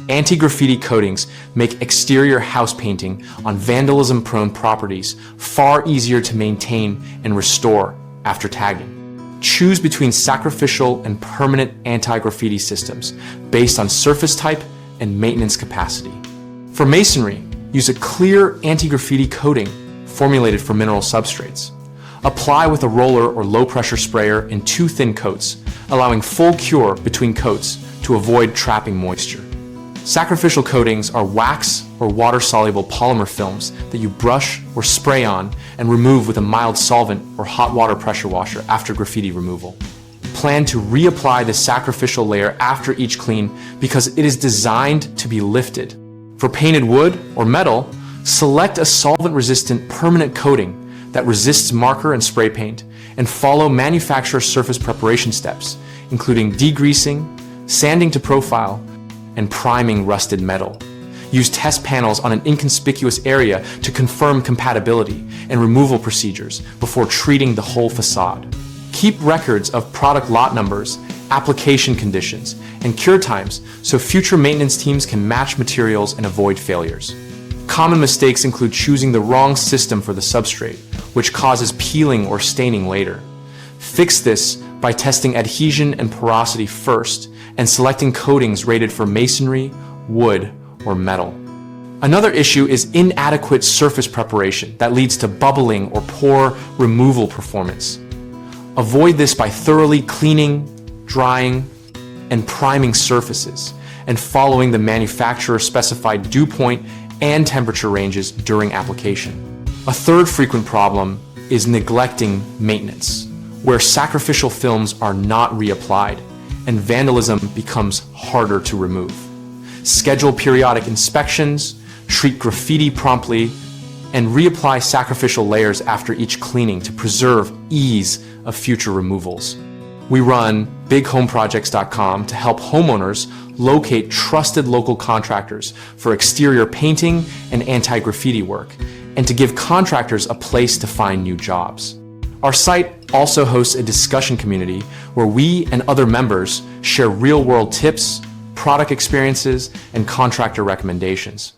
Anti-graffiti coatings make exterior house painting on vandalism-prone properties far easier to maintain and restore after tagging. Choose between sacrificial and permanent anti-graffiti systems based on surface type and maintenance capacity. For masonry, use a clear anti-graffiti coating formulated for mineral substrates. Apply with a roller or low-pressure sprayer in 2 thin coats, allowing full cure between coats to avoid trapping moisture. Sacrificial coatings are wax or water-soluble polymer films that you brush or spray on and remove with a mild solvent or hot water pressure washer after graffiti removal. Plan to reapply the sacrificial layer after each clean because it is designed to be lifted. For painted wood or metal, select a solvent-resistant permanent coating that resists marker and spray paint, and follow manufacturer surface preparation steps, including degreasing, sanding to profile, and priming rusted metal. Use test panels on an inconspicuous area to confirm compatibility and removal procedures before treating the whole facade. Keep records of product lot numbers, application conditions, and cure times so future maintenance teams can match materials and avoid failures. Common mistakes include choosing the wrong system for the substrate, which causes peeling or staining later. Fix this by testing adhesion and porosity first and selecting coatings rated for masonry, wood, or metal. Another issue is inadequate surface preparation that leads to bubbling or poor removal performance. Avoid this by thoroughly cleaning, drying, and priming surfaces, and following the manufacturer-specified dew point and temperature ranges during application. A third frequent problem is neglecting maintenance, where sacrificial films are not reapplied, and vandalism becomes harder to remove. Schedule periodic inspections, treat graffiti promptly, and reapply sacrificial layers after each cleaning to preserve ease of future removals. We run bighomeprojects.com to help homeowners locate trusted local contractors for exterior painting and anti-graffiti work, and to give contractors a place to find new jobs. Our site also hosts a discussion community where we and other members share real-world tips, product experiences, and contractor recommendations.